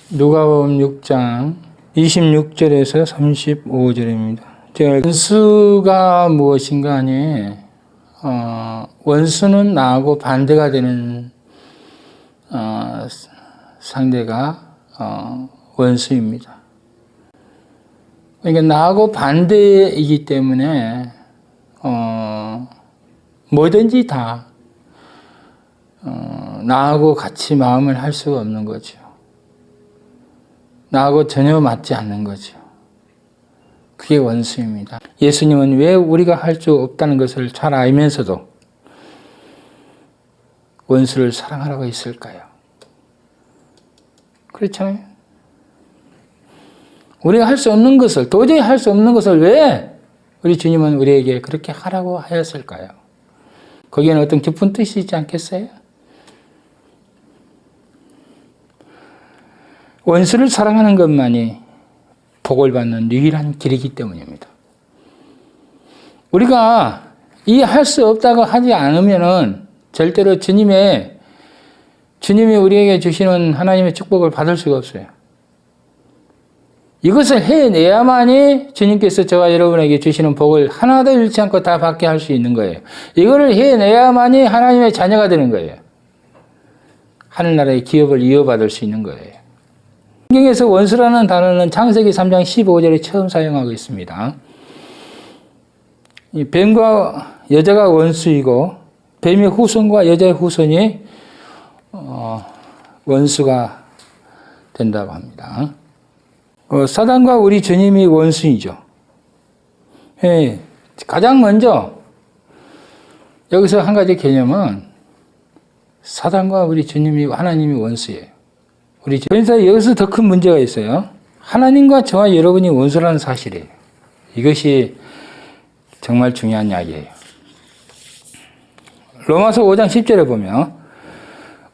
누가복음 6장 26절에서 35절입니다. 원수가 무엇인가 하니 원수는 나하고 반대가 되는 상대가 원수입니다. 그러니까 나하고 반대이기 때문에 뭐든지 다 나하고 같이 마음을 할 수가 없는 거죠. 나하고 전혀 맞지 않는 거죠. 그게 원수입니다. 예수님은 왜 우리가 할 수 없다는 것을 잘 알면서도 원수를 사랑하라고 했을까요? 그렇잖아요. 우리가 할 수 없는 것을, 도저히 할 수 없는 것을 왜 우리 주님은 우리에게 그렇게 하라고 하였을까요? 거기에는 어떤 깊은 뜻이 있지 않겠어요? 원수를 사랑하는 것만이 복을 받는 유일한 길이기 때문입니다. 우리가 이 할 수 없다고 하지 않으면은 절대로 주님이 우리에게 주시는 하나님의 축복을 받을 수가 없어요. 이것을 해내야만이 주님께서 저와 여러분에게 주시는 복을 하나도 잃지 않고 다 받게 할 수 있는 거예요. 이거를 해내야만이 하나님의 자녀가 되는 거예요. 하늘나라의 기업을 이어받을 수 있는 거예요. 성경에서 원수라는 단어는 창세기 3장 15절에 처음 사용하고 있습니다. 이 뱀과 여자가 원수이고 뱀의 후손과 여자의 후손이 원수가 된다고 합니다. 사단과 우리 주님이 원수이죠. 예, 가장 먼저 여기서 한 가지 개념은 사단과 우리 주님이 하나님이 원수예요. 그래서 여기서 더 큰 문제가 있어요. 하나님과 저와 여러분이 원수라는 사실이에요. 이것이 정말 중요한 이야기예요. 로마서 5장 10절에 보면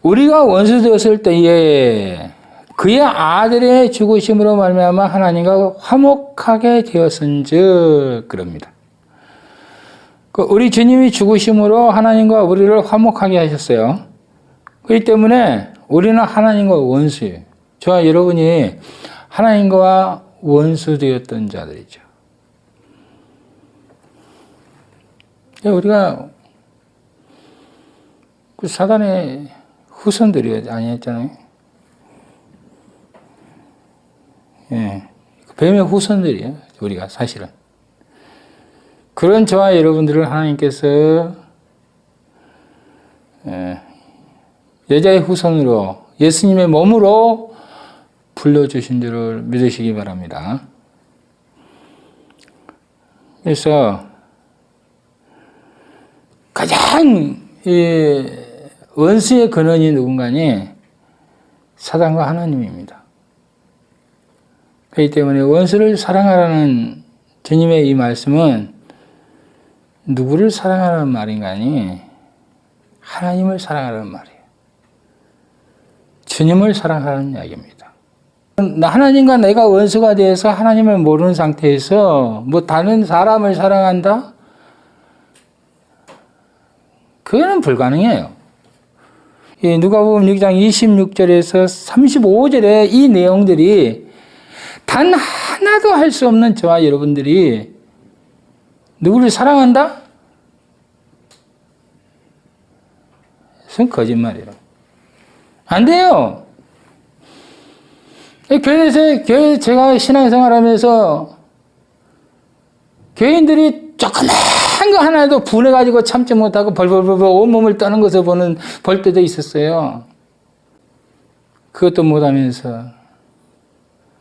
우리가 원수 되었을 때에 그의 아들의 죽으심으로 말미암아 하나님과 화목하게 되었은즉 그럽니다. 우리 주님이 죽으심으로 하나님과 우리를 화목하게 하셨어요. 그렇기 때문에 우리는 하나님과 원수예요. 저와 여러분이 하나님과 원수 되었던 자들이죠. 우리가 그 사단의 후손들이 아니었잖아요. 예, 뱀의 후손들이에요. 우리가 사실은. 그런 저와 여러분들을 하나님께서 여자의 후손으로 예수님의 몸으로 불러주신 줄을 믿으시기 바랍니다. 그래서 가장 원수의 근원이 누군가니 사단과 하나님입니다. 그렇기 때문에 원수를 사랑하라는 주님의 이 말씀은 누구를 사랑하라는 말인가니 하나님을 사랑하라는 말이에요. 주님을 사랑하라는 이야기입니다. 하나님과 내가 원수가 되어서 하나님을 모르는 상태에서 뭐 다른 사람을 사랑한다? 그거는 불가능해요. 누가복음 6장 26절에서 35절에 이 내용들이 단 하나도 할 수 없는 저와 여러분들이 누구를 사랑한다? 그건 거짓말이에요. 안 돼요. 교회 제가 신앙생활 하면서 교인들이 조그만 거 하나도 분해가지고 참지 못하고 벌벌벌 온몸을 떠는 것을 볼 때도 있었어요. 그것도 못하면서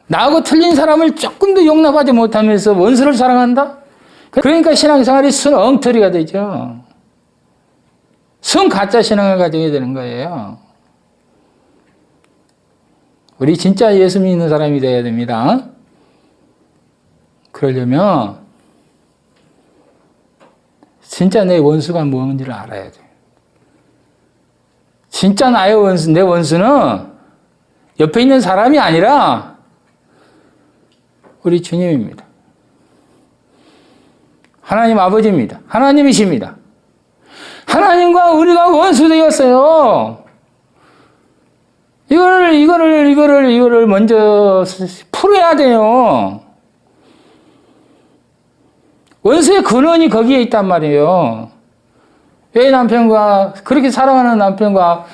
나하고 틀린 사람을 조금도 용납하지 못하면서 원수를 사랑한다? 그러니까 신앙생활이 순 엉터리가 되죠. 순 가짜 신앙을 가지게 되는 거예요. 우리 진짜 예수 믿는 사람이 되어야 됩니다. 그러려면 진짜 내 원수가 뭔지를 알아야 돼요. 진짜 나의 원수, 내 원수는 옆에 있는 사람이 아니라 우리 주님입니다. 하나님 아버지입니다. 하나님이십니다. 하나님과 우리가 원수 되었어요. 이거를 먼저 풀어야 돼요. 원수의 근원이 거기에 있단 말이에요. 왜 남편과, 그렇게 사랑하는 남편과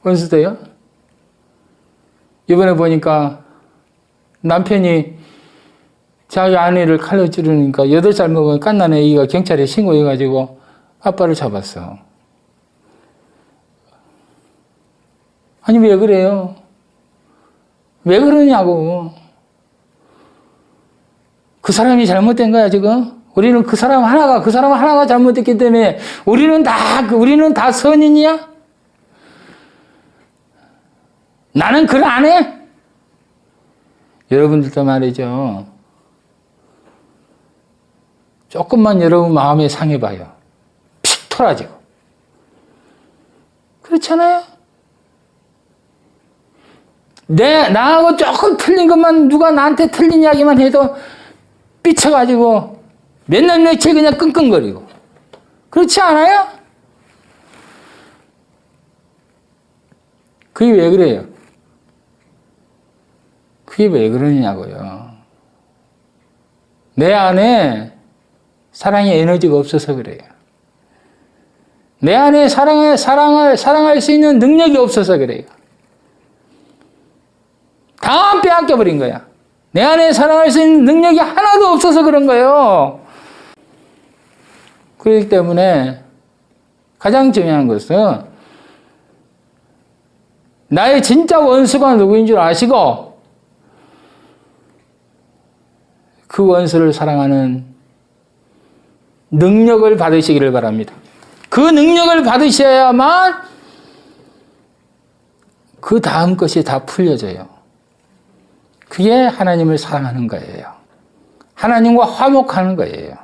원수돼요? 이번에 보니까 남편이 자기 아내를 칼로 찌르니까 8살 먹은 갓난 애기가 경찰에 신고해가지고 아빠를 잡았어. 아니, 왜 그래요? 왜 그러냐고. 그 사람이 잘못된 거야, 지금? 우리는 그 사람 하나가 잘못했기 때문에 우리는 다 선인이야? 나는 그걸 안 해? 여러분들도 말이죠. 조금만 여러분 마음에 상해봐요. 픽 털어지고. 그렇잖아요? 나하고 조금 틀린 것만 누가 나한테 틀린 이야기만 해도 삐쳐가지고 몇 날 며칠 그냥 끙끙거리고. 그렇지 않아요? 그게 왜 그래요? 그게 왜 그러냐고요. 내 안에 사랑의 에너지가 없어서 그래요. 내 안에 사랑할 수 있는 능력이 없어서 그래요. 다 빼앗겨버린 거야. 내 안에 사랑할 수 있는 능력이 하나도 없어서 그런 거예요. 그렇기 때문에 가장 중요한 것은 나의 진짜 원수가 누구인 줄 아시고 그 원수를 사랑하는 능력을 받으시기를 바랍니다. 그 능력을 받으셔야만 그 다음 것이 다 풀려져요. 그게 하나님을 사랑하는 거예요. 하나님과 화목하는 거예요.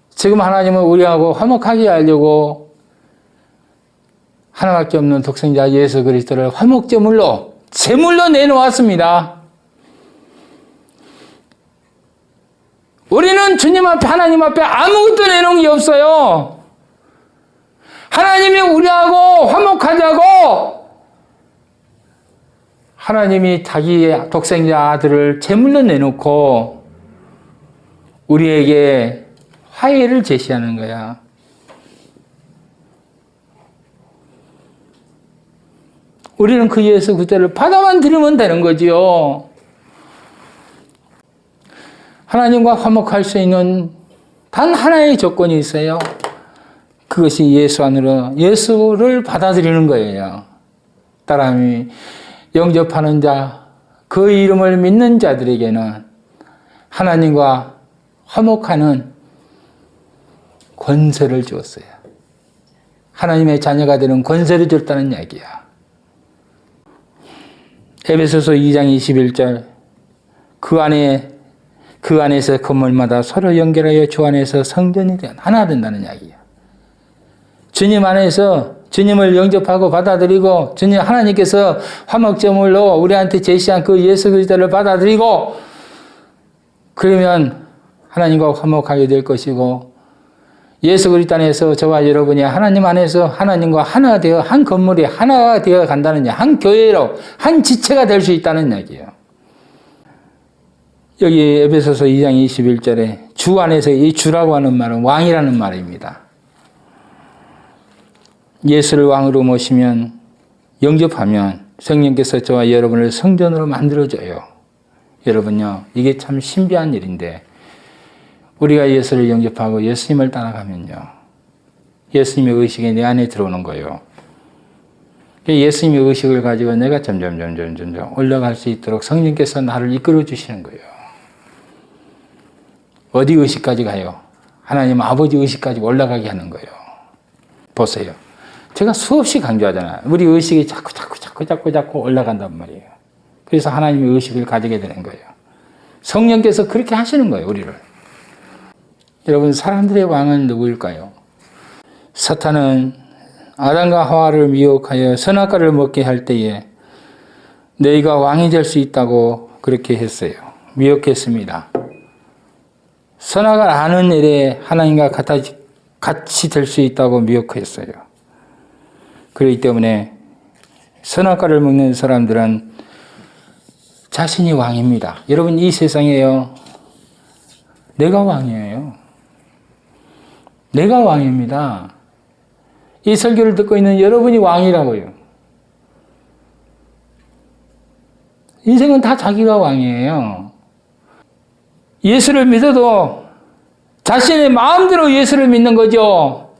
지금 하나님은 우리하고 화목하게 하려고 하나밖에 없는 독생자 예수 그리스도를 화목제물로 제물로 내놓았습니다. 우리는 주님 앞에 하나님 앞에 아무것도 내놓은 게 없어요. 하나님이 우리하고 화목하자고 하나님이 자기의 독생자 아들을 제물로 내놓고 우리에게 화해를 제시하는 거야. 우리는 그 예수 그리스도를 받아만 들으면 되는 거지요. 하나님과 화목할 수 있는 단 하나의 조건이 있어요. 그것이 예수 안으로 예수를 받아들이는 거예요. 따라하니 영접하는 자, 그 이름을 믿는 자들에게는 하나님과 화목하는 권세를 주었어요. 하나님의 자녀가 되는 권세를 줬다는 이야기야. 에베소서 2장 21절 그 안에서 건물마다 서로 연결하여 주 안에서 성전이 되어 하나 된다는 이야기야. 주님 안에서 주님을 영접하고 받아들이고 주님 하나님께서 화목제물로 우리한테 제시한 그 예수 그리스도를 받아들이고 그러면 하나님과 화목하게 될 것이고 예수 그리스도 안에서 저와 여러분이 하나님 안에서 하나님과 하나 되어 한 건물이 하나가 되어 간다는 한 교회로 한 지체가 될 수 있다는 이야기예요. 여기 에베소서 2장 21절에 주 안에서 이 주라고 하는 말은 왕이라는 말입니다. 예수를 왕으로 모시면 영접하면 성령께서 저와 여러분을 성전으로 만들어줘요. 여러분요, 이게 참 신비한 일인데 우리가 예수를 영접하고 예수님을 따라가면요, 예수님의 의식이 내 안에 들어오는 거예요. 예수님의 의식을 가지고 내가 점점 올라갈 수 있도록 성령께서 나를 이끌어 주시는 거예요. 어디 의식까지 가요? 하나님 아버지 의식까지 올라가게 하는 거예요. 보세요. 제가 수없이 강조하잖아요. 우리 의식이 자꾸 올라간단 말이에요. 그래서 하나님의 의식을 가지게 되는 거예요. 성령께서 그렇게 하시는 거예요, 우리를. 여러분, 사람들의 왕은 누구일까요? 사탄은 아담과 하와를 미혹하여 선악과를 먹게 할 때에 너희가 왕이 될 수 있다고 그렇게 했어요. 미혹했습니다. 선악을 아는 일에 하나님과 같이 될 수 있다고 미혹했어요. 그렇기 때문에 선악과를 먹는 사람들은 자신이 왕입니다. 여러분, 이 세상에요, 내가 왕이에요. 내가 왕입니다. 이 설교를 듣고 있는 여러분이 왕이라고요. 인생은 다 자기가 왕이에요. 예수를 믿어도 자신의 마음대로 예수를 믿는 거죠.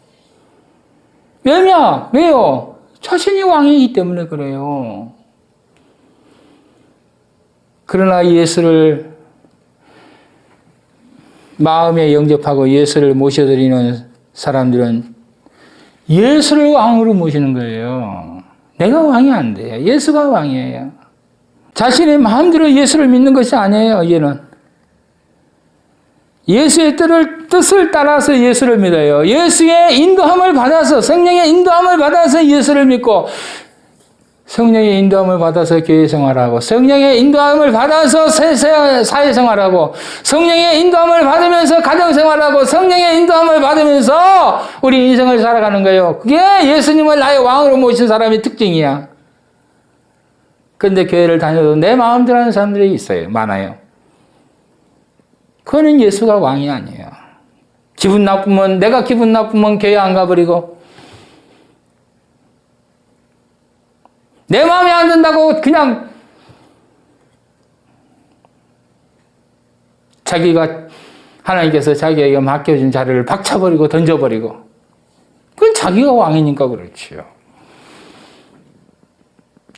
왜냐? 왜요? 자신이 왕이기 때문에 그래요. 그러나 예수를 마음에 영접하고 예수를 모셔드리는 사람들은 예수를 왕으로 모시는 거예요. 내가 왕이 안 돼요. 예수가 왕이에요. 자신의 마음대로 예수를 믿는 것이 아니에요. 얘는 예수의 뜻을 따라서 예수를 믿어요. 예수의 인도함을 받아서, 성령의 인도함을 받아서 예수를 믿고, 성령의 인도함을 받아서 교회 생활하고, 성령의 인도함을 받아서 사회 생활하고, 성령의 인도함을 받으면서 가정 생활하고, 성령의 인도함을 받으면서 우리 인생을 살아가는 거예요. 그게 예수님을 나의 왕으로 모신 사람의 특징이야. 그런데 교회를 다녀도 내 마음대로 하는 사람들이 있어요. 많아요. 그거는 예수가 왕이 아니에요. 내가 기분 나쁘면 교회 안 가버리고, 내 마음에 안 든다고 그냥 하나님께서 자기에게 맡겨준 자리를 박차버리고 던져버리고, 그건 자기가 왕이니까 그렇지요.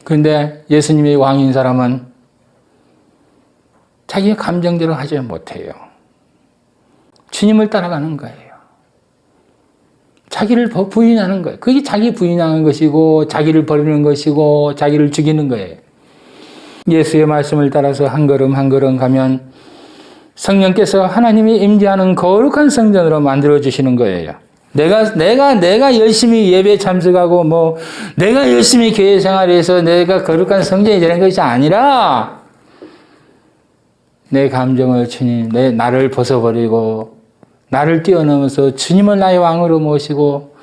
그런데 예수님이 왕인 사람은 자기의 감정대로 하지 못해요. 주님을 따라가는 거예요. 자기를 부인하는 거예요. 그게 자기 부인하는 것이고, 자기를 버리는 것이고, 자기를 죽이는 거예요. 예수의 말씀을 따라서 한 걸음 한 걸음 가면 성령께서 하나님이 임재하는 거룩한 성전으로 만들어 주시는 거예요. 내가 열심히 예배 참석하고, 내가 열심히 교회 생활해서 내가 거룩한 성전이 되는 것이 아니라, 내 감정을 나를 벗어버리고, 나를 뛰어넘어서 주님을 나의 왕으로 모시고,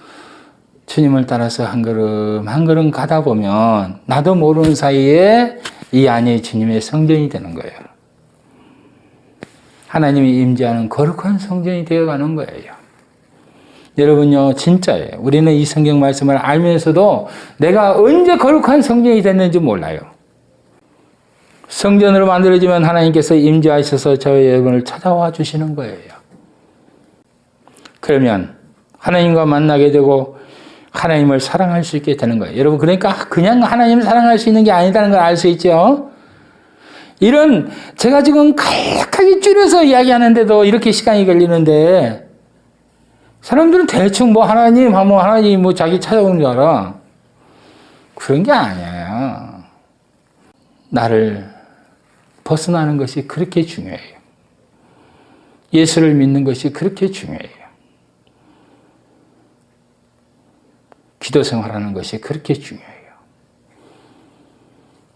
주님을 따라서 한 걸음 한 걸음 가다 보면, 나도 모르는 사이에 이 안이 주님의 성전이 되는 거예요. 하나님이 임재하는 거룩한 성전이 되어가는 거예요. 여러분요, 진짜예요. 우리는 이 성경 말씀을 알면서도 내가 언제 거룩한 성전이 됐는지 몰라요. 성전으로 만들어지면 하나님께서 임재하셔서 저희 여러분을 찾아와 주시는 거예요. 그러면 하나님과 만나게 되고 하나님을 사랑할 수 있게 되는 거예요. 여러분, 그러니까 그냥 하나님을 사랑할 수 있는 게 아니다는 걸 알 수 있죠. 제가 지금 간략하게 줄여서 이야기하는데도 이렇게 시간이 걸리는데, 사람들은 대충 하나님 하면 하나님 자기 찾아오는 줄 알아. 그런 게 아니에요. 나를 벗어나는 것이 그렇게 중요해요. 예수를 믿는 것이 그렇게 중요해요. 기도 생활하는 것이 그렇게 중요해요.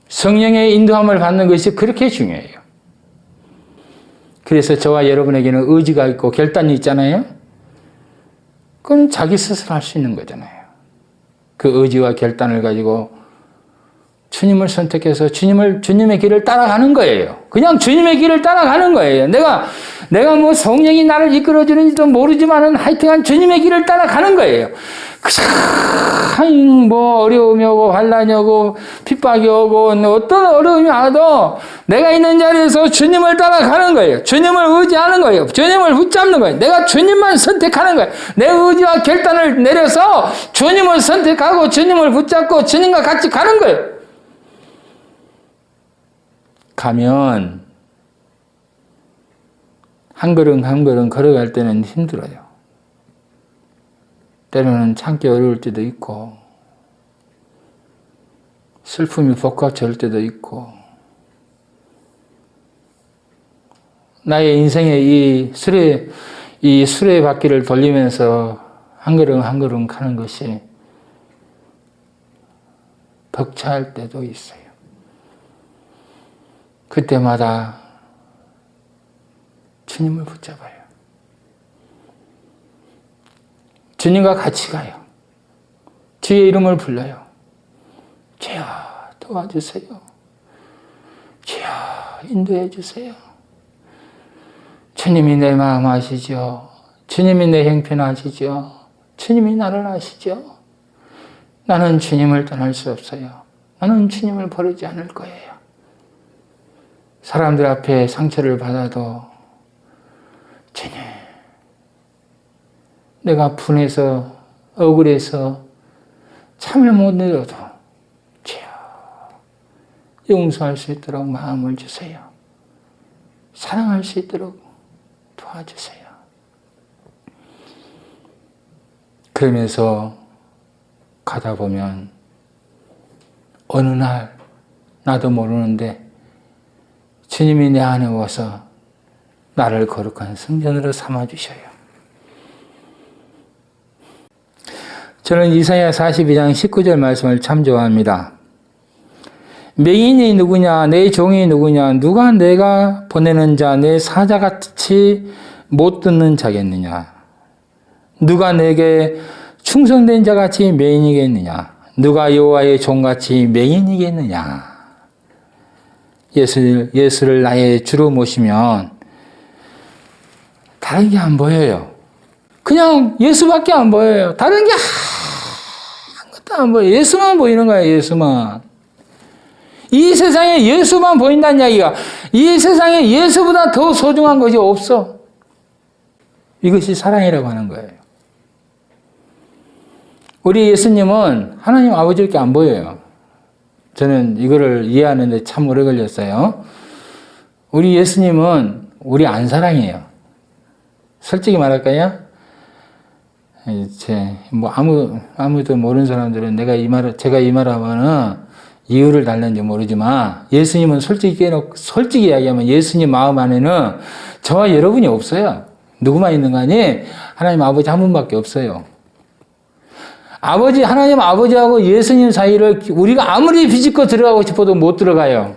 성령의 인도함을 받는 것이 그렇게 중요해요. 그래서 저와 여러분에게는 의지가 있고 결단이 있잖아요. 그건 자기 스스로 할 수 있는 거잖아요. 그 의지와 결단을 가지고 주님을 선택해서 주님의 길을 따라가는 거예요. 그냥 주님의 길을 따라가는 거예요. 내가 성령이 나를 이끌어주는지도 모르지만은 하여튼간 주님의 길을 따라가는 거예요. 어려움이 오고, 환란이 오고, 핍박이 오고, 어떤 어려움이 와도 내가 있는 자리에서 주님을 따라가는 거예요. 주님을 의지하는 거예요. 주님을 붙잡는 거예요. 내가 주님만 선택하는 거예요. 내 의지와 결단을 내려서 주님을 선택하고, 주님을 붙잡고, 주님과 같이 가는 거예요. 가면 한 걸음 한 걸음 걸어갈 때는 힘들어요. 때로는 참기 어려울 때도 있고, 슬픔이 복합될 때도 있고, 나의 인생의 이 수레바퀴를 돌리면서 한 걸음 한 걸음 가는 것이 벅차할 때도 있어요. 그때마다 주님을 붙잡아요. 주님과 같이 가요. 주의 이름을 불러요. 주여 도와주세요. 주여 인도해 주세요. 주님이 내 마음 아시죠? 주님이 내 형편 아시죠? 주님이 나를 아시죠? 나는 주님을 떠날 수 없어요. 나는 주님을 버리지 않을 거예요. 사람들 앞에 상처를 받아도 주님, 내가 분해서 억울해서 참을 못 내려도 주여 용서할 수 있도록 마음을 주세요. 사랑할 수 있도록 도와주세요. 그러면서 가다 보면 어느 날 나도 모르는데 주님이 내 안에 와서 나를 거룩한 성전으로 삼아주셔요. 저는 이사야 42장 19절 말씀을 참 좋아합니다. 맹인이 누구냐? 내 종이 누구냐? 누가 내가 보내는 자, 내 사자같이 못 듣는 자겠느냐? 누가 내게 충성된 자같이 맹인이겠느냐? 누가 여호와의 종같이 맹인이겠느냐? 예수를 나의 주로 모시면 다른 게 안 보여요. 그냥 예수밖에 안 보여요. 다른 게 아무것도 안 보여요. 예수만 보이는 거예요. 예수만. 이 세상에 예수만 보인다는 이야기가, 이 세상에 예수보다 더 소중한 것이 없어. 이것이 사랑이라고 하는 거예요. 우리 예수님은 하나님 아버지밖에 안 보여요. 저는 이거를 이해하는데 참 오래 걸렸어요. 우리 예수님은 우리 안 사랑해요. 솔직히 말할까요? 아무도 모르는 사람들은 제가 이 말을 하면은 이유를 달는지 모르지만, 예수님은 솔직히 이야기하면 예수님 마음 안에는 저와 여러분이 없어요. 누구만 있는 거 아니? 하나님 아버지 한 분밖에 없어요. 하나님 아버지하고 예수님 사이를 우리가 아무리 비집고 들어가고 싶어도 못 들어가요.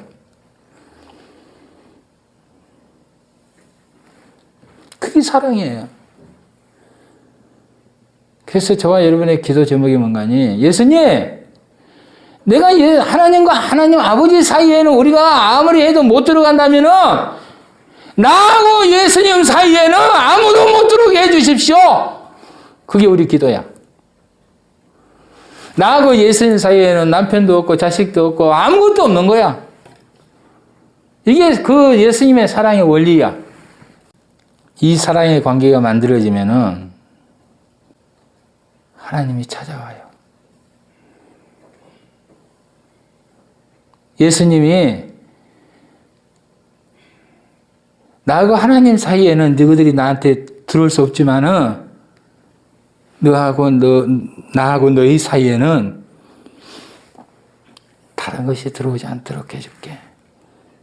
그게 사랑이에요. 그래서 저와 여러분의 기도 제목이 뭔가니, 예수님, 내가 하나님과 하나님 아버지 사이에는 우리가 아무리 해도 못 들어간다면은, 나하고 예수님 사이에는 아무도 못 들어오게 해주십시오. 그게 우리 기도야. 나하고 예수님 사이에는 남편도 없고 자식도 없고 아무것도 없는 거야. 이게 그 예수님의 사랑의 원리야. 이 사랑의 관계가 만들어지면은 하나님이 찾아와요. 예수님이 나하고 하나님 사이에는 너희들이 나한테 들어올 수 없지만은 나하고 너희 사이에는 다른 것이 들어오지 않도록 해줄게.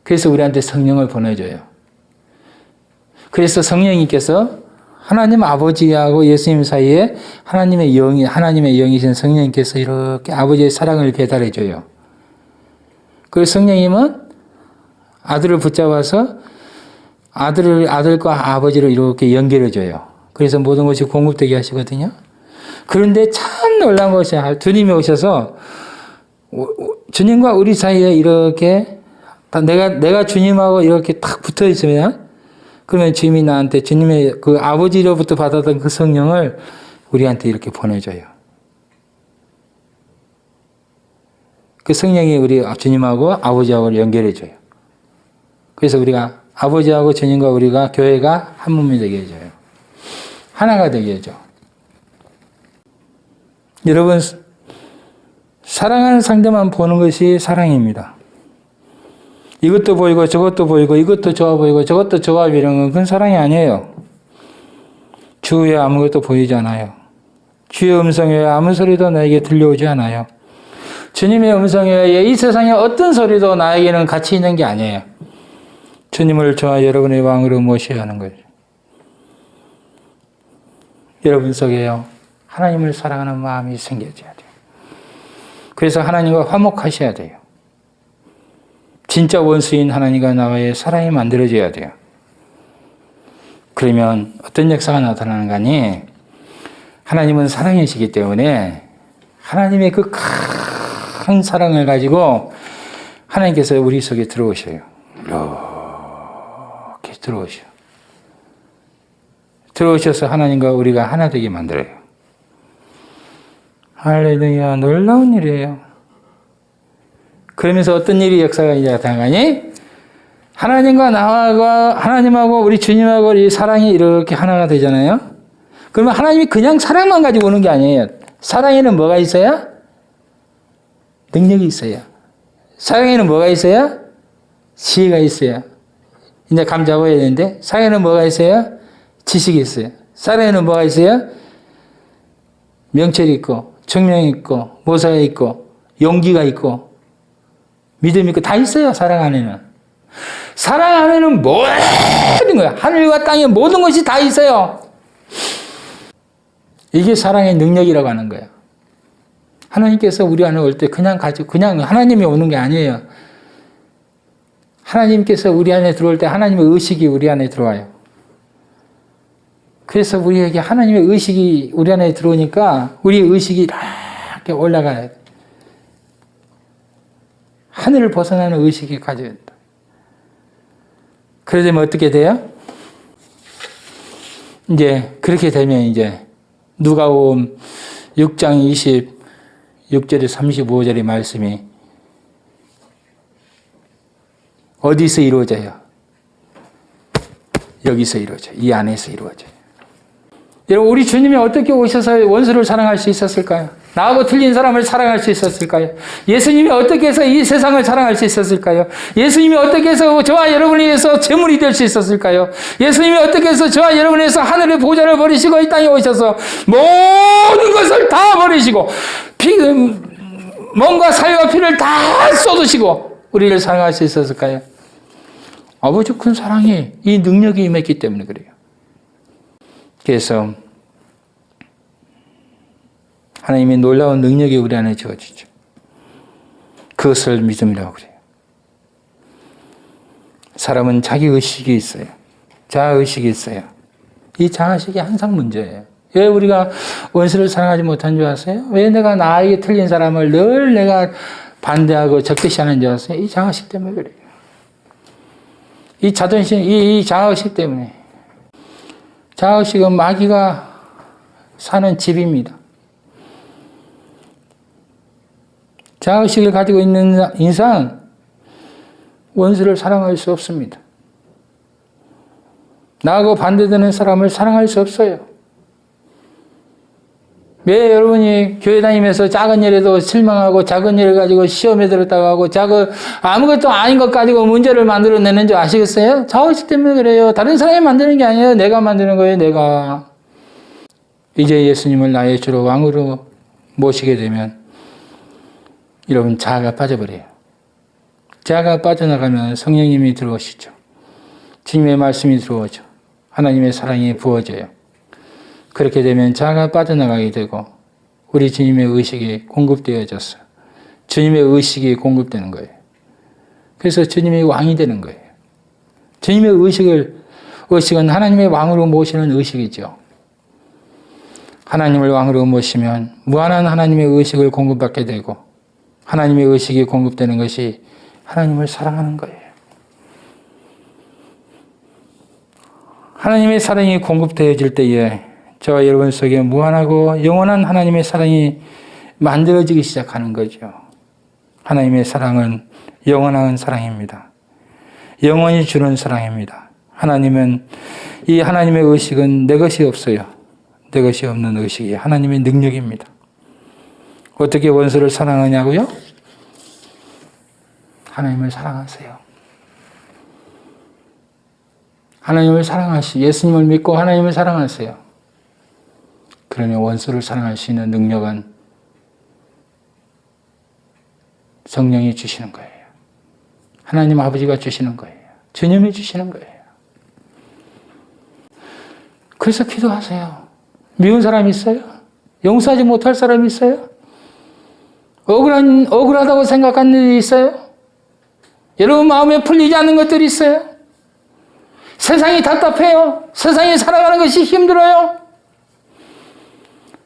그래서 우리한테 성령을 보내줘요. 그래서 성령님께서 하나님 아버지하고 예수님 사이에 하나님의 영이신 성령님께서 이렇게 아버지의 사랑을 배달해줘요. 그래서 성령님은 아들을 붙잡아서 아들과 아버지를 이렇게 연결해줘요. 그래서 모든 것이 공급되게 하시거든요. 그런데 참 놀라운 것이, 주님이 오셔서 주님과 우리 사이에 이렇게 내가 주님하고 이렇게 딱 붙어 있으면, 그러면 주님이 나한테 주님의 그 아버지로부터 받았던 그 성령을 우리한테 이렇게 보내줘요. 그 성령이 우리 주님하고 아버지하고 연결해줘요. 그래서 우리가 아버지하고 주님과 우리가 교회가 한 몸이 되게 해줘요. 하나가 되게 해줘. 여러분, 사랑하는 상대만 보는 것이 사랑입니다. 이것도 보이고 저것도 보이고 이것도 좋아 보이고 저것도 좋아 보이는 건 그건 사랑이 아니에요. 주 외에 아무것도 보이지 않아요. 주의 음성 외에 아무 소리도 나에게 들려오지 않아요. 주님의 음성 외에 이 세상에 어떤 소리도 나에게는 가치 있는 게 아니에요. 주님을 저와 여러분의 왕으로 모셔야 하는 거예요. 여러분 속에요, 하나님을 사랑하는 마음이 생겨져야 돼요. 그래서 하나님과 화목하셔야 돼요. 진짜 원수인 하나님과 나와의 사랑이 만들어져야 돼요. 그러면 어떤 역사가 나타나는 거니? 하나님은 사랑이시기 때문에 하나님의 그 큰 사랑을 가지고 하나님께서 우리 속에 들어오셔요. 이렇게 들어오셔서 하나님과 우리가 하나 되게 만들어요. 할렐루야, 놀라운 일이에요. 그러면서 어떤 일이 역사가 이제 나타나니? 하나님과 하나님하고 우리 주님하고 이 사랑이 이렇게 하나가 되잖아요. 그러면 하나님이 그냥 사랑만 가지고 오는 게 아니에요. 사랑에는 뭐가 있어요? 능력이 있어요. 사랑에는 뭐가 있어요? 지혜가 있어요. 이제 감 잡아야 되는데, 사랑에는 뭐가 있어요? 지식이 있어요. 사랑에는 뭐가 있어요? 명철이 있고, 청명이 있고, 모사가 있고, 용기가 있고, 믿음이 있고, 다 있어요, 사랑 안에는. 사랑 안에는 모든 거야. 하늘과 땅의 모든 것이 다 있어요. 이게 사랑의 능력이라고 하는 거예요. 하나님께서 우리 안에 올 때 그냥 하나님이 오는 게 아니에요. 하나님께서 우리 안에 들어올 때 하나님의 의식이 우리 안에 들어와요. 그래서 우리에게 하나님의 의식이 우리 안에 들어오니까 우리의 의식이 이렇게 올라가야 돼. 하늘을 벗어나는 의식이 가져야 된다. 그러면 어떻게 돼요? 이제 그렇게 되면 이제 누가복음 6장 26절에 35절의 말씀이 어디서 이루어져요? 여기서 이루어져요. 이 안에서 이루어져요. 여러분, 우리 주님이 어떻게 오셔서 원수를 사랑할 수 있었을까요? 나하고 틀린 사람을 사랑할 수 있었을까요? 예수님이 어떻게 해서 이 세상을 사랑할 수 있었을까요? 예수님이 어떻게 해서 저와 여러분을 위해서 제물이 될 수 있었을까요? 예수님이 어떻게 해서 저와 여러분을 위해서 하늘의 보좌를 버리시고 이 땅에 오셔서 모든 것을 다 버리시고 몸과 살과 피를 다 쏟으시고 우리를 사랑할 수 있었을까요? 아버지 큰 사랑이 이 능력이 임했기 때문에 그래요. 그래서 하나님의 놀라운 능력이 우리 안에 주어지죠. 그것을 믿음이라고 그래요. 사람은 자기 의식이 있어요. 자아의식이 있어요. 이 자아의식이 항상 문제예요. 왜 우리가 원수를 사랑하지 못한 줄 아세요? 왜 내가 나에게 틀린 사람을 늘 내가 반대하고 적대시하는 줄 아세요? 이 자아의식 때문에 그래요. 이 자존심, 이 자아의식 때문에. 자아의식은 마귀가 사는 집입니다. 자아의식을 가지고 있는 인상은 원수를 사랑할 수 없습니다. 나하고 반대되는 사람을 사랑할 수 없어요. 왜 여러분이 교회 다니면서 작은 일에도 실망하고 작은 일을 가지고 시험에 들었다고 하고 아무것도 아닌 것 가지고 문제를 만들어내는 줄 아시겠어요? 자아의식 때문에 그래요. 다른 사람이 만드는 게 아니에요. 내가 만드는 거예요. 내가. 이제 예수님을 나의 주로 왕으로 모시게 되면 여러분 자아가 빠져버려요. 자아가 빠져나가면 성령님이 들어오시죠. 주님의 말씀이 들어오죠. 하나님의 사랑이 부어져요. 그렇게 되면 자아가 빠져나가게 되고 우리 주님의 의식이 공급되어졌어요. 주님의 의식이 공급되는 거예요. 그래서 주님이 왕이 되는 거예요. 주님의 의식은 하나님의 왕으로 모시는 의식이죠. 하나님을 왕으로 모시면 무한한 하나님의 의식을 공급받게 되고 하나님의 의식이 공급되는 것이 하나님을 사랑하는 거예요. 하나님의 사랑이 공급되어질 때에 저와 여러분 속에 무한하고 영원한 하나님의 사랑이 만들어지기 시작하는 거죠. 하나님의 사랑은 영원한 사랑입니다. 영원히 주는 사랑입니다. 이 하나님의 의식은 내 것이 없어요. 내 것이 없는 의식이 하나님의 능력입니다. 어떻게 원수를 사랑하냐고요? 하나님을 사랑하세요. 하나님을 예수님을 믿고 하나님을 사랑하세요. 그러면 원수를 사랑할 수 있는 능력은 성령이 주시는 거예요. 하나님 아버지가 주시는 거예요. 주님이 주시는 거예요. 그래서 기도하세요. 미운 사람 있어요? 용서하지 못할 사람 있어요? 억울하다고 생각하는 일이 있어요? 여러분 마음에 풀리지 않는 것들이 있어요? 세상이 답답해요? 세상에 살아가는 것이 힘들어요?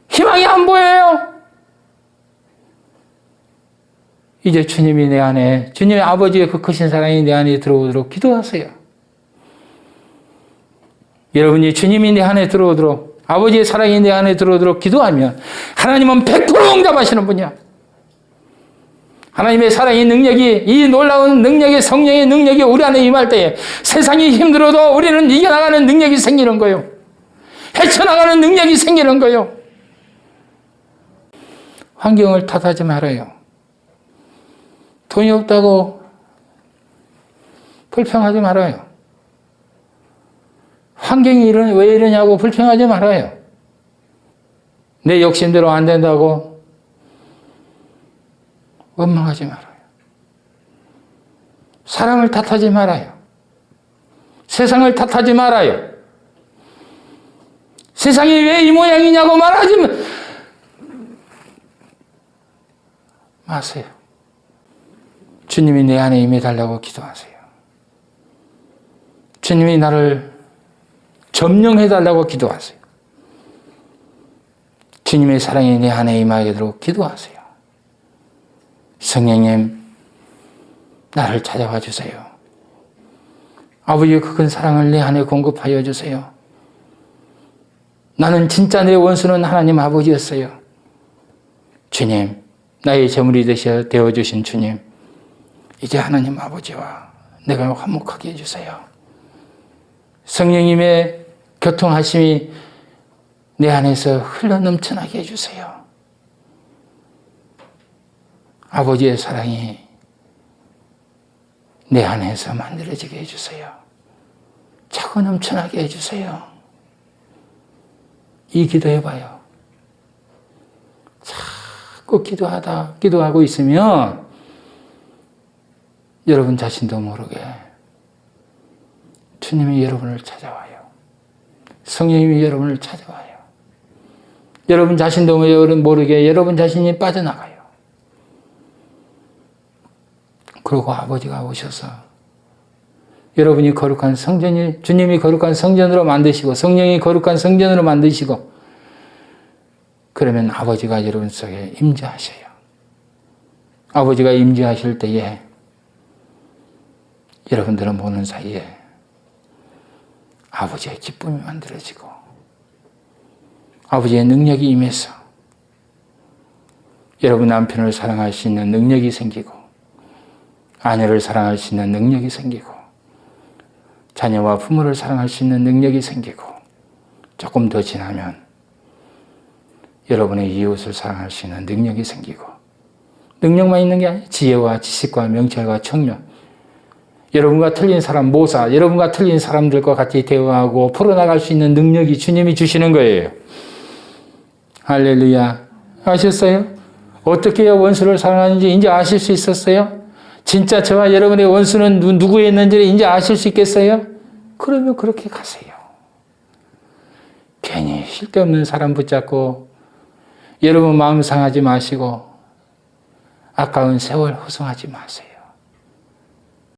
희망이 안 보여요? 이제 주님이 내 안에, 주님의 아버지의 그 크신 사랑이 내 안에 들어오도록 기도하세요. 여러분이 주님이 내 안에 들어오도록, 아버지의 사랑이 내 안에 들어오도록 기도하면 하나님은 100% 응답하시는 분이야. 하나님의 사랑의 능력이, 이 놀라운 능력의, 성령의 능력이 우리 안에 임할 때에 세상이 힘들어도 우리는 이겨나가는 능력이 생기는 거예요. 헤쳐나가는 능력이 생기는 거예요. 환경을 탓하지 말아요. 돈이 없다고 불평하지 말아요. 환경이 왜 이러냐고 불평하지 말아요. 내 욕심대로 안 된다고 원망하지 말아요. 사람을 탓하지 말아요. 세상을 탓하지 말아요. 세상이 왜 이 모양이냐고 말하지 마세요. 주님이 내 안에 임해달라고 기도하세요. 주님이 나를 점령해달라고 기도하세요. 주님의 사랑이 내 안에 임하게 되도록 기도하세요. 성령님, 나를 찾아와 주세요. 아버지의 그 큰 사랑을 내 안에 공급하여 주세요. 나는 진짜 내 원수는 하나님 아버지였어요. 주님, 나의 제물이 되어주신 주님, 이제 하나님 아버지와 내가 화목하게 해주세요. 성령님의 교통하심이 내 안에서 흘러넘쳐나게 해주세요. 아버지의 사랑이 내 안에서 만들어지게 해주세요. 차고 넘쳐나게 해주세요. 이 기도해봐요. 자꾸 기도하고 있으면 여러분 자신도 모르게 주님이 여러분을 찾아와요. 성령님이 여러분을 찾아와요. 여러분 자신도 모르게 여러분 자신이 빠져나가요. 그리고 아버지가 오셔서 여러분이 거룩한 성전이, 주님이 거룩한 성전으로 만드시고 성령이 거룩한 성전으로 만드시고, 그러면 아버지가 여러분 속에 임재하셔요. 아버지가 임재하실 때에 여러분들은 보는 사이에 아버지의 기쁨이 만들어지고 아버지의 능력이 임해서 여러분 남편을 사랑할 수 있는 능력이 생기고 아내를 사랑할 수 있는 능력이 생기고 자녀와 부모를 사랑할 수 있는 능력이 생기고 조금 더 지나면 여러분의 이웃을 사랑할 수 있는 능력이 생기고, 능력만 있는 게 아니에요. 지혜와 지식과 명철과 청력, 여러분과 틀린 사람 모사, 여러분과 틀린 사람들과 같이 대화하고 풀어나갈 수 있는 능력이 주님이 주시는 거예요. 할렐루야. 아셨어요? 어떻게 원수를 사랑하는지 이제 아실 수 있었어요? 진짜 저와 여러분의 원수는 누구였는지를 이제 아실 수 있겠어요? 그러면 그렇게 가세요. 괜히 쓸데없는 사람 붙잡고 여러분 마음 상하지 마시고 아까운 세월 허송하지 마세요.